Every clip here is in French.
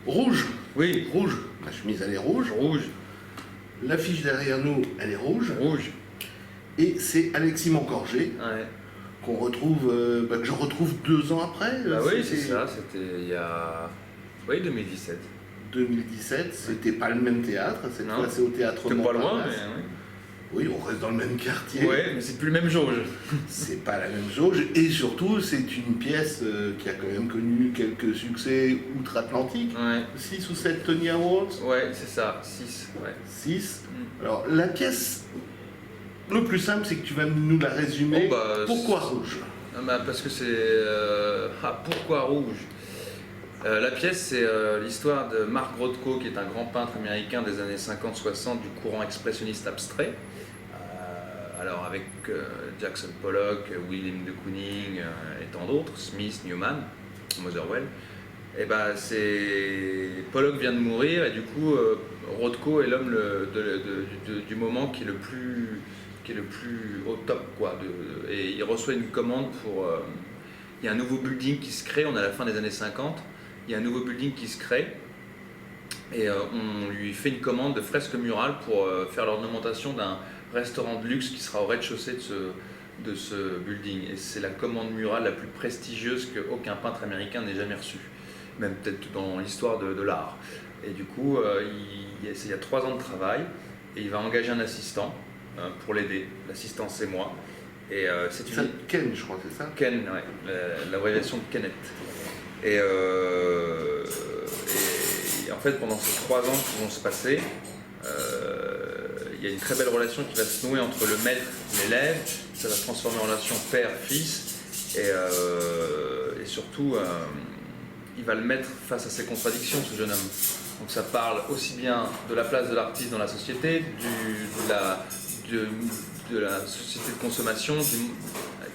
Rouge. Oui, Rouge. Ma chemise, elle est rouge. rouge, L'affiche derrière nous, elle est rouge. rouge. Et c'est Alexis Moncorgé, Ouais. qu'on retrouve, que je retrouve 2 ans après. Bah oui, c'est ça, c'était il y a... Oui, 2017. 2017, c'était pas le même théâtre, cette Non. fois c'est au théâtre C'était pas loin, Montparnasse. mais Oui, on reste dans le même quartier. oui. Ouais, mais c'est plus le même jauge. C'est pas la même jauge, et surtout c'est une pièce qui a quand même connu quelques succès outre-Atlantique. Ouais. 6 ou 7 Tony Awards. Ouais, c'est ça, 6. Ouais. 6. Alors la pièce, le plus simple c'est que tu vas nous la résumer. Oh, bah, Pourquoi rouge? Ah bah, parce que c'est... pourquoi rouge? La pièce, c'est l'histoire de Mark Rothko, qui est un grand peintre américain des années 50-60 du courant expressionniste abstrait. Alors avec Jackson Pollock, William de Kooning et tant d'autres, Smith, Newman, Motherwell. Et ben Pollock vient de mourir et du coup Rothko est l'homme du moment qui est le plus au top quoi. Et il reçoit une commande pour il y a un nouveau building qui se crée, on est à la fin des années 50, il y a un nouveau building qui se crée et on lui fait une commande de fresques murales pour faire l'ornementation d'un restaurant de luxe qui sera au rez-de-chaussée de ce building. Et c'est la commande murale la plus prestigieuse qu'aucun peintre américain n'ait jamais reçue, même peut-être dans l'histoire de l'art. Et du coup, il y a 3 ans de travail et il va engager un assistant pour l'aider. L'assistant, c'est moi. Et c'est Ça, Ken, je crois, c'est ça? Ken, ouais, l'abréviation de Kenneth. Et en fait, pendant ces 3 ans qui vont se passer, il y a une très belle relation qui va se nouer entre le maître et l'élève. Ça va se transformer en relation père-fils. Et surtout, il va le mettre face à ses contradictions, ce jeune homme. Donc ça parle aussi bien de la place de l'artiste dans la société, de la société de consommation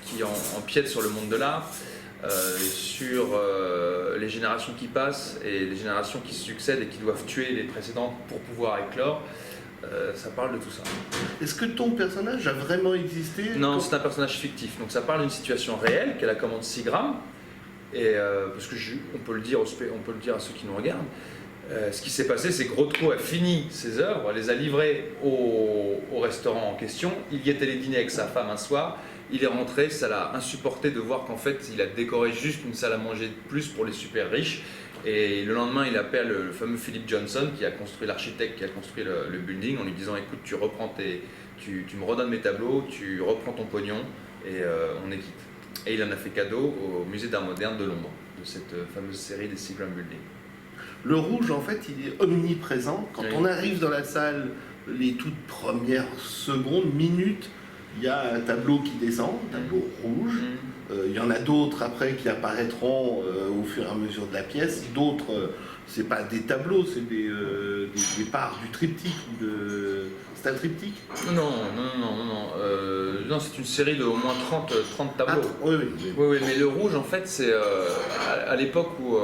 qui empiète sur le monde de l'art, sur les générations qui passent et les générations qui se succèdent et qui doivent tuer les précédentes pour pouvoir éclore. Ça parle de tout ça. Est-ce que ton personnage a vraiment existé? Non, c'est un personnage fictif. Donc ça parle d'une situation réelle, qui est la commande 6 grammes. Et parce que on peut le dire à ceux qui nous regardent. Ce qui s'est passé, c'est que Rothko a fini ses œuvres, les a livrées au restaurant en question. Il y est allé dîner avec sa femme un soir. Il est rentré, ça l'a insupporté de voir qu'en fait, il a décoré juste une salle à manger de plus pour les super riches. Et le lendemain, il appelle le fameux Philip Johnson, qui a construit l'architecte, qui a construit le building, en lui disant écoute, tu me redonnes mes tableaux, tu reprends ton pognon et on est quitte. Et il en a fait cadeau au musée d'art moderne de Londres, de cette fameuse série des Seagram Building. Le rouge, en fait, il est omniprésent. Quand Oui. on arrive dans la salle, les toutes premières secondes, minutes, il y a un tableau qui descend, un tableau rouge. Il y en a d'autres après qui apparaîtront au fur et à mesure de la pièce. D'autres, c'est pas des tableaux, c'est des parts du triptyque. C'est un triptyque? Non. Non, c'est une série de au moins 30 tableaux. Ah, oui, oui. Oui, mais le rouge, en fait, c'est à l'époque où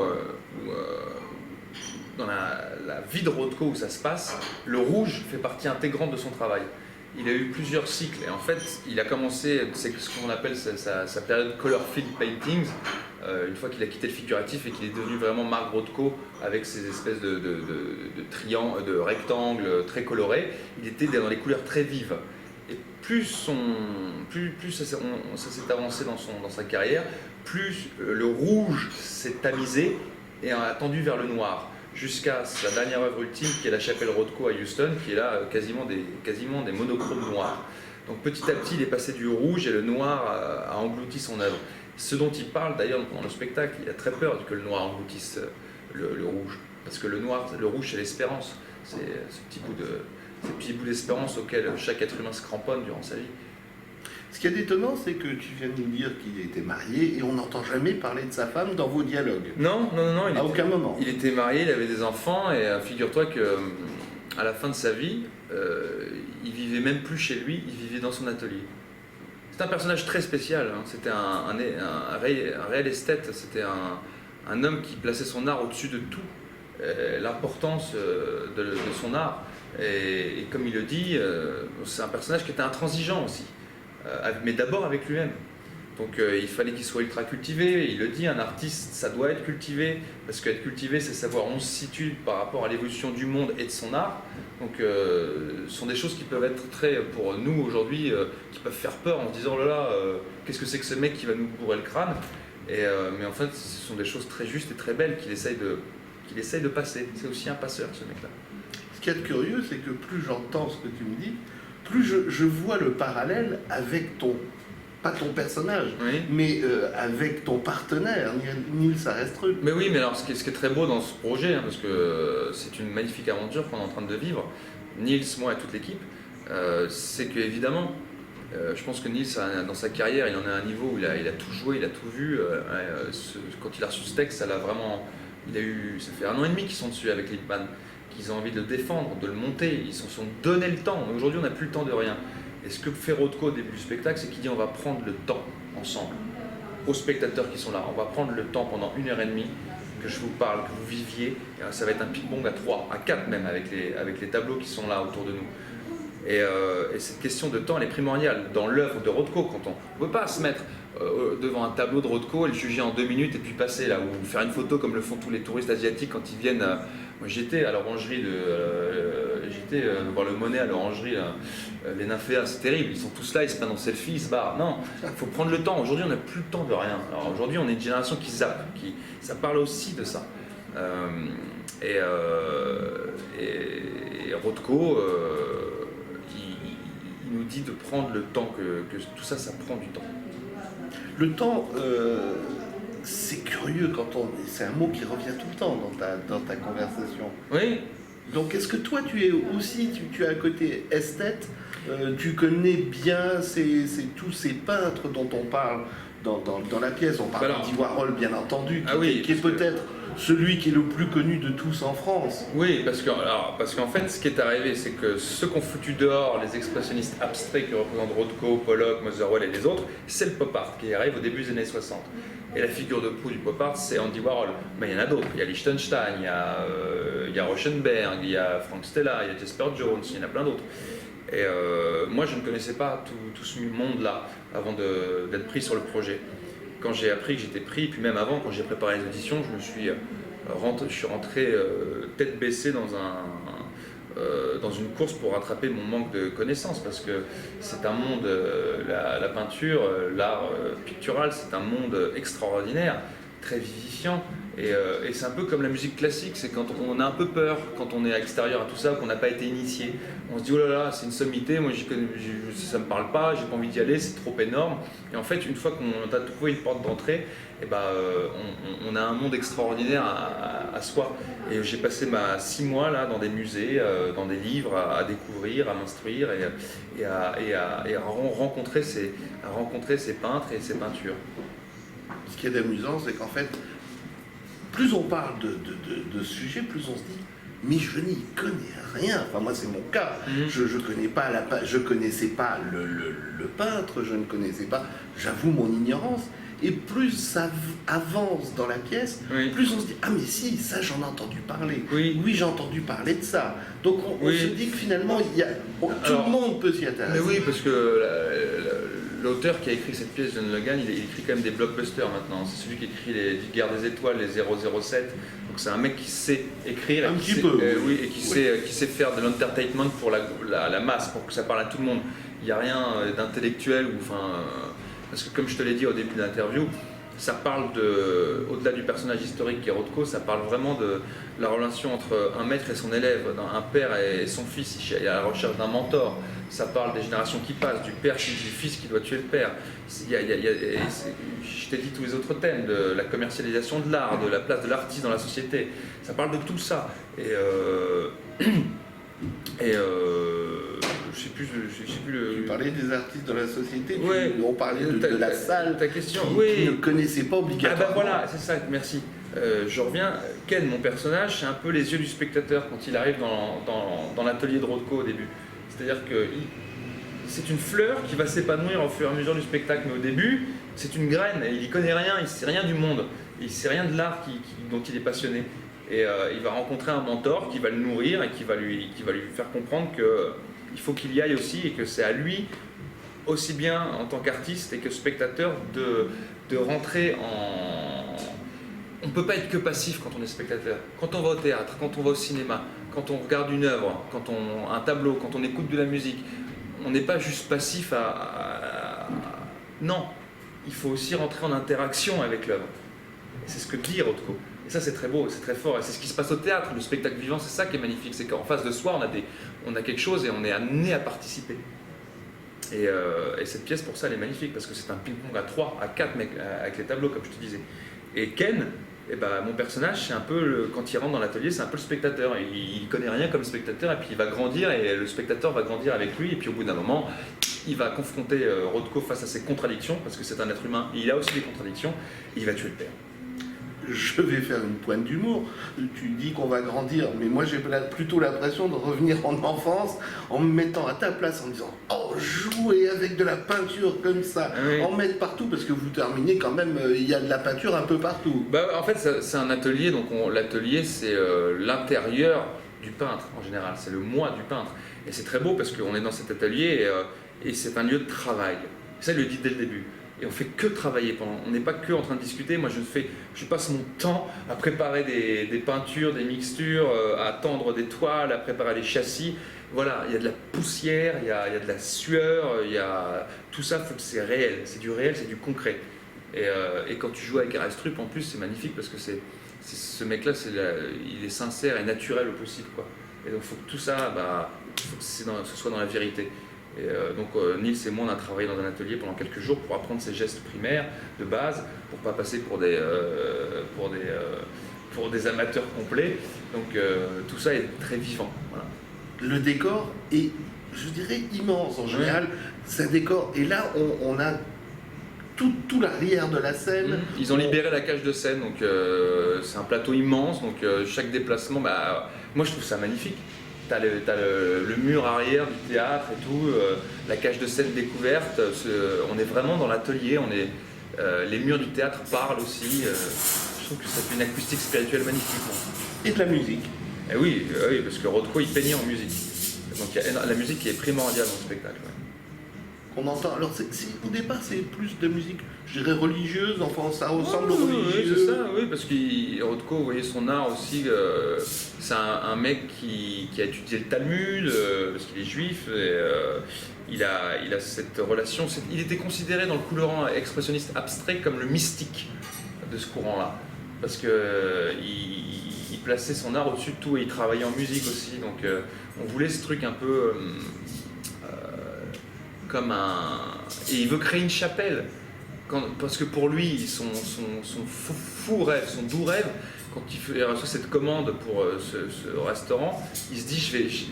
dans la vie de Rothko où ça se passe, le rouge fait partie intégrante de son travail. Il a eu plusieurs cycles et en fait, il a commencé, c'est ce qu'on appelle sa période color field paintings, une fois qu'il a quitté le figuratif et qu'il est devenu vraiment Mark Rothko avec ses espèces de triangles, de rectangles très colorés. Il était dans les couleurs très vives. Et plus ça s'est avancé dans sa carrière, plus le rouge s'est tamisé et a tendu vers le noir, jusqu'à sa dernière œuvre ultime qui est la chapelle Rothko à Houston, qui est là quasiment des monochromes noirs. Donc petit à petit il est passé du rouge et le noir a englouti son œuvre. Ce dont il parle d'ailleurs pendant le spectacle, il a très peur que le noir engloutisse le rouge, parce que le rouge c'est l'espérance, c'est ce petit bout d'espérance auquel chaque être humain se cramponne durant sa vie. Ce qui est étonnant, c'est que tu viens de nous dire qu'il était marié et on n'entend jamais parler de sa femme dans vos dialogues. Non, À aucun moment. Il était marié, il avait des enfants et figure-toi que à la fin de sa vie, il vivait même plus chez lui, il vivait dans son atelier. C'est un personnage très spécial, hein. C'était un réel esthète, c'était un homme qui plaçait son art au-dessus de tout, l'importance de son art. Et comme il le dit, c'est un personnage qui était intransigeant aussi, mais d'abord avec lui-même. Donc il fallait qu'il soit ultra cultivé. Il le dit, un artiste, ça doit être cultivé, parce qu'être cultivé, c'est savoir où on se situe par rapport à l'évolution du monde et de son art. Donc ce sont des choses qui peuvent être très, pour nous aujourd'hui, qui peuvent faire peur en se disant, oh là là, qu'est-ce que c'est que ce mec qui va nous bourrer le crâne? Mais en fait, ce sont des choses très justes et très belles qu'il essaye de passer. C'est aussi un passeur, ce mec-là. Ce qui est curieux, c'est que plus j'entends ce que tu me dis, plus je vois le parallèle avec pas ton personnage, Oui. mais avec ton partenaire, Nils Arestrup. Mais oui, mais alors ce qui est très beau dans ce projet, hein, parce que c'est une magnifique aventure qu'on est en train de vivre, Nils, moi et toute l'équipe, c'est qu'évidemment, je pense que Nils, dans sa carrière, il en est à un niveau où il a tout joué, il a tout vu. Quand il a reçu ce texte, ça fait 1 an et demi qu'ils sont dessus avec Lippmann, qu'ils ont envie de le défendre, de le monter, ils se sont donné le temps. Aujourd'hui, on n'a plus le temps de rien. Et ce que fait Rothko au début du spectacle, c'est qu'il dit on va prendre le temps ensemble, aux spectateurs qui sont là. On va prendre le temps pendant 1h30 que je vous parle, que vous viviez. Et ça va être un ping-pong à 3, à 4 même, avec les tableaux qui sont là autour de nous. Et cette question de temps, elle est primordiale dans l'œuvre de Rothko. Quand on ne peut pas se mettre devant un tableau de Rothko et le juger en 2 minutes et puis passer là, ou faire une photo comme le font tous les touristes asiatiques quand ils viennent. Moi j'étais à l'orangerie j'étais voir le Monet à l'orangerie, les nymphéas, c'est terrible, ils sont tous là, ils se prennent en selfie, ils se barrent. Non, il faut prendre le temps. Aujourd'hui on n'a plus le temps de rien. Alors aujourd'hui on est une génération qui zappe, ça parle aussi de ça. Et Rothko, il nous dit de prendre le temps, que tout ça, ça prend du temps. Le temps, c'est curieux c'est un mot qui revient tout le temps dans ta conversation. Oui. Donc est-ce que toi tu es aussi, tu as un côté esthète, tu connais bien tous ces peintres dont on parle dans la pièce, on parle d'Andy Warhol bien entendu, qui est peut-être celui qui est le plus connu de tous en France. Oui, parce qu'en fait, ce qui est arrivé, c'est que ceux qu'on foutu dehors, les expressionnistes abstraits qui représentent Rothko, Pollock, Motherwell et les autres, c'est le pop art qui arrive au début des années 60. Et la figure de proue du pop art, c'est Andy Warhol. Mais il y en a d'autres. Il y a Lichtenstein, il y a Rauschenberg, il y a Frank Stella, il y a Jasper Jones, il y en a plein d'autres. Et moi, je ne connaissais pas tout ce monde-là avant d'être pris sur le projet. Quand j'ai appris que j'étais pris, puis même avant, quand j'ai préparé les auditions, je suis rentré tête baissée dans une course pour rattraper mon manque de connaissances, parce que c'est un monde, la peinture, l'art pictural, c'est un monde extraordinaire, très vivifiant, et c'est un peu comme la musique classique, c'est quand on a un peu peur, quand on est extérieur à tout ça, qu'on n'a pas été initié, on se dit oh là là, c'est une sommité, moi ça me parle pas, j'ai pas envie d'y aller, c'est trop énorme, et en fait une fois qu'on a trouvé une porte d'entrée, et on a un monde extraordinaire à soi. Et j'ai passé 6 mois là dans des musées, dans des livres, à découvrir, à m'instruire et à rencontrer ces peintres et ces peintures. Ce qui est amusant, c'est qu'en fait, plus on parle de ce sujet, plus on se dit mais je n'y connais rien. Enfin, moi, c'est mon cas. Je connaissais pas le peintre, je ne connaissais pas, j'avoue mon ignorance. Et plus ça avance dans la pièce, plus on se dit « Ah mais si, ça j'en ai entendu parler. Oui, j'ai entendu parler de ça. » Donc on se dit que finalement, tout le monde peut s'y intéresser. Mais oui, parce que l'auteur qui a écrit cette pièce, John Logan, il écrit quand même des blockbusters maintenant. C'est celui qui écrit les Guerres des Étoiles, les 007. Donc c'est un mec qui sait écrire et qui sait faire de l'entertainment pour la masse, pour que ça parle à tout le monde. Il n'y a rien d'intellectuel parce que comme je te l'ai dit au début de l'interview, ça parle au-delà du personnage historique qui est Rothko, ça parle vraiment de la relation entre un maître et son élève, un père et son fils, il est à la recherche d'un mentor. Ça parle des générations qui passent, du père qui dit du fils qui doit tuer le père. Je t'ai dit tous les autres thèmes, de la commercialisation de l'art, de la place de l'artiste dans la société. Ça parle de tout ça. Je sais plus Tu parlais des artistes dans la société, on parlait de la salle, ta question, qui ne connaissait pas obligatoirement. Ah ben voilà, c'est ça, merci. Je reviens, Ken, mon personnage, c'est un peu les yeux du spectateur quand il arrive dans l'atelier de Rothko au début. C'est-à-dire que c'est une fleur qui va s'épanouir au fur et à mesure du spectacle, mais au début, c'est une graine, il n'y connaît rien, il ne sait rien du monde, il ne sait rien de l'art dont il est passionné. Et il va rencontrer un mentor qui va le nourrir et qui va lui faire comprendre qu'il faut qu'il y aille aussi et que c'est à lui aussi bien en tant qu'artiste et que spectateur, de rentrer en... On ne peut pas être que passif quand on est spectateur. Quand on va au théâtre, quand on va au cinéma, quand on regarde une œuvre, un tableau, quand on écoute de la musique, on n'est pas juste passif Non, il faut aussi rentrer en interaction avec l'œuvre. Et c'est ce que dit Rothko. Et ça, c'est très beau, c'est très fort. Et c'est ce qui se passe au théâtre. Le spectacle vivant, c'est ça qui est magnifique. C'est qu'en face de soi, on a quelque chose et on est amené à participer. Et cette pièce, pour ça, elle est magnifique parce que c'est un ping-pong à 3, à 4 avec les tableaux, comme je te disais. Et Ken, mon personnage, c'est un peu, quand il rentre dans l'atelier, c'est un peu le spectateur. Il connaît rien comme spectateur et puis il va grandir et le spectateur va grandir avec lui. Et puis au bout d'un moment, il va confronter Rothko face à ses contradictions parce que c'est un être humain. Et il a aussi des contradictions et il va tuer le père. Je vais faire une pointe d'humour. Tu dis qu'on va grandir, mais moi j'ai plutôt l'impression de revenir en enfance en me mettant à ta place en me disant « Oh, jouer avec de la peinture comme ça, en mettre partout » parce que vous terminez quand même, il y a de la peinture un peu partout. En fait, c'est un atelier, donc l'atelier c'est l'intérieur du peintre en général, c'est le moi du peintre. Et c'est très beau parce qu'on est dans cet atelier et c'est un lieu de travail. Ça, il le dit dès le début. Et on fait que travailler on n'est pas que en train de discuter. Moi je passe mon temps à préparer des peintures, des mixtures, à tendre des toiles, à préparer des châssis. Voilà, il y a de la poussière, il y a de la sueur, il y a tout ça, c'est réel, c'est du concret. Et quand tu joues avec Arestrup en plus c'est magnifique parce que ce mec là il est sincère et naturel au possible quoi. Et donc il faut que tout ça, faut que ce soit dans la vérité. Et donc Nils et moi on a travaillé dans un atelier pendant quelques jours pour apprendre ces gestes primaires de base pour pas passer pour des amateurs complets. Donc tout ça est très vivant. Voilà. Le décor est, je dirais, immense en général. C'est un décor et là on a tout l'arrière de la scène. Ils ont libéré la cage de scène, donc c'est un plateau immense, donc chaque déplacement, moi je trouve ça magnifique. T'as le mur arrière du théâtre et tout, la cage de scène découverte, on est vraiment dans l'atelier, les murs du théâtre parlent aussi, je trouve que ça fait une acoustique spirituelle magnifique. Et de la musique. Et oui, parce que Rothko il peignait en musique, donc la musique qui est primordiale dans le spectacle. On entend. Alors au départ c'est plus de musique, je dirais religieuse, enfin ça ressemble au religieux. Oui, c'est ça, oui, parce que Rothko, vous voyez son art aussi, c'est un mec qui a étudié le Talmud, parce qu'il est juif, et il a cette relation, il était considéré dans le courant expressionniste abstrait comme le mystique de ce courant-là, parce que il plaçait son art au-dessus de tout et il travaillait en musique aussi, donc on voulait ce truc un peu... Et il veut créer une chapelle, parce que pour lui, son fou rêve, son doux rêve, quand il reçoit cette commande pour ce restaurant, il se dit si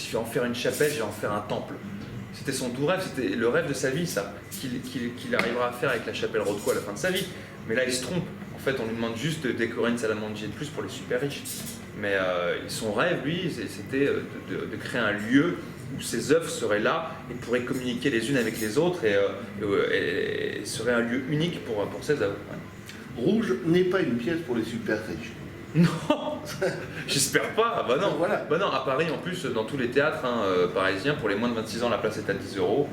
je vais en faire une chapelle, je vais en faire un temple. C'était son doux rêve, c'était le rêve de sa vie, ça, qu'il arrivera à faire avec la chapelle Rothko à la fin de sa vie. Mais là, il se trompe. En fait, on lui demande juste de décorer une salle à manger de plus pour les super riches. Mais son rêve, lui, c'était de créer un lieu où ces œuvres seraient là et pourraient communiquer les unes avec les autres et serait un lieu unique pour ces œuvres. Ouais. Rouge n'est pas une pièce pour les super riches. Non, j'espère pas. Non. Voilà. Non, à Paris en plus, dans tous les théâtres parisiens, pour les moins de 26 ans, la place est à 10 €.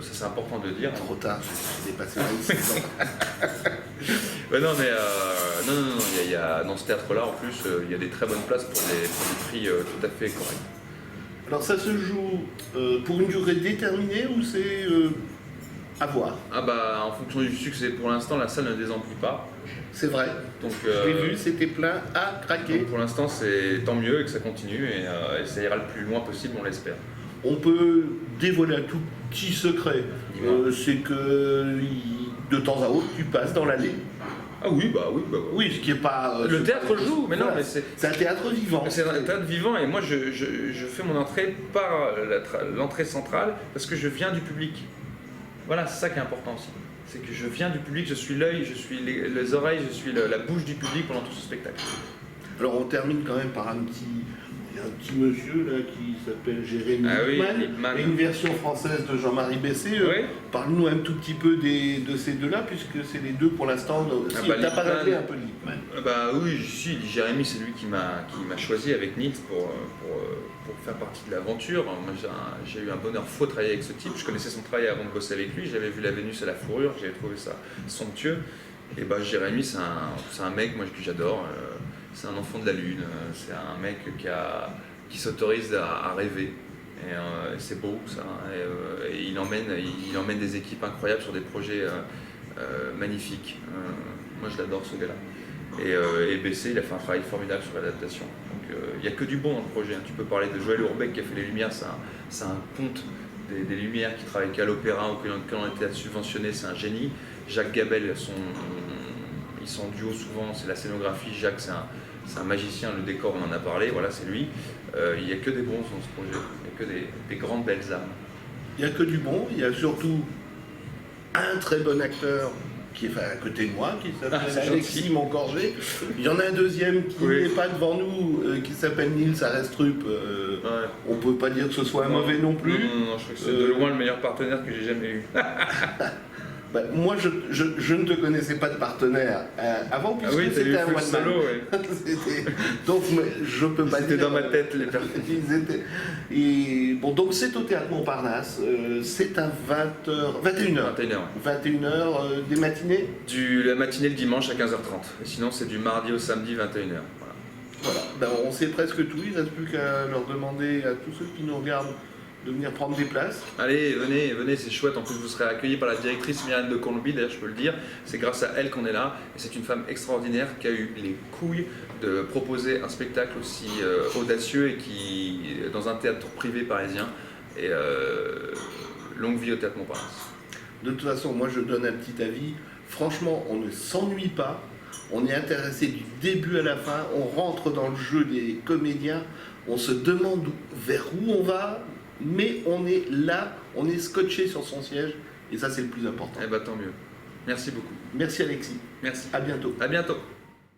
Ça c'est important de dire. Trop tard, j'ai dépassé 26 ans. Non, il y a dans ce théâtre-là en plus, il y a des très bonnes places pour des prix tout à fait corrects. Alors ça se joue pour une durée déterminée ou c'est à voir? En fonction du succès. Pour l'instant, la salle ne désemplit pas. C'est vrai. Donc, je l'ai vu, c'était plein à craquer. Donc pour l'instant, c'est tant mieux et que ça continue et ça ira le plus loin possible, on l'espère. On peut dévoiler un tout petit secret. C'est que de temps à autre, tu passes dans l'allée. Ah oui, oui, ce qui est pas... le théâtre joue, mais voilà. Non, mais c'est un théâtre vivant. C'est un théâtre vivant et moi je fais mon entrée par l'entrée centrale parce que je viens du public. Voilà, c'est ça qui est important aussi. C'est que je viens du public, je suis l'œil, je suis les oreilles, je suis la bouche du public pendant tout ce spectacle. Alors on termine quand même par un y a un petit monsieur là qui s'appelle Jérémy Lippmann. Et une version française de Jean-Marie Bessé. Parle-nous un tout petit peu de ces deux-là, puisque c'est les deux pour l'instant. Si, t'as pas rappelé un peu de Lippmann. Oui, si, Jérémy, c'est lui qui m'a choisi avec Nils pour faire partie de l'aventure. Moi, j'ai eu un bonheur fou de travailler avec ce type. Je connaissais son travail avant de bosser avec lui. J'avais vu La Vénus à la fourrure, j'avais trouvé ça somptueux. Et Jérémy, c'est un mec que j'adore. C'est un enfant de la lune. C'est un mec qui s'autorise à rêver. Et c'est beau ça. Et il emmène des équipes incroyables sur des projets magnifiques. Moi, je l'adore, ce gars-là. Et Bessé, il a fait un travail formidable sur l'adaptation. Donc il n'y a que du bon dans le projet. Tu peux parler de Joël Hourbet qui a fait les lumières, c'est un ponte des lumières qui travaille qu'à l'opéra ou qui ont été subventionnés, c'est un génie. Jacques Gabel, ils sont en duo souvent, c'est la scénographie. Jacques, c'est un magicien, le décor, on en a parlé, voilà, c'est lui. Il n'y a que des bons dans ce projet, il n'y a que des grandes belles âmes. Il n'y a que du bon, il y a surtout un très bon acteur qui est à côté de moi, qui s'appelle Alexis Moncorgé. Il y en a un deuxième qui n'est pas devant nous, qui s'appelle Nils Arestrup. On ne peut pas dire que ce soit un mauvais non plus. Non, je trouve que c'est de loin le meilleur partenaire que j'ai jamais eu. Moi, je ne te connaissais pas de partenaire avant, puisque c'était un one-man. Donc, je peux pas dire... C'était dans ma tête, les personnes. Donc, c'est au Théâtre Montparnasse. C'est à 21h. 21h des matinées. La matinée le dimanche à 15h30. Et sinon, c'est du mardi au samedi, 21h. Voilà. On sait presque tout. Il ne reste plus qu'à leur demander à tous ceux qui nous regardent de venir prendre des places. Allez, venez, c'est chouette. En plus, vous serez accueillis par la directrice Myriam de Colombi, d'ailleurs, je peux le dire. C'est grâce à elle qu'on est là. Et c'est une femme extraordinaire qui a eu les couilles de proposer un spectacle aussi audacieux et qui, dans un théâtre privé parisien. Et longue vie au Théâtre Montparnasse. De toute façon, moi, je donne un petit avis. Franchement, on ne s'ennuie pas. On est intéressé du début à la fin. On rentre dans le jeu des comédiens. On se demande vers où on va. Mais on est là, on est scotché sur son siège, et ça c'est le plus important. Tant mieux. Merci beaucoup. Merci Alexis. Merci. À bientôt. À bientôt.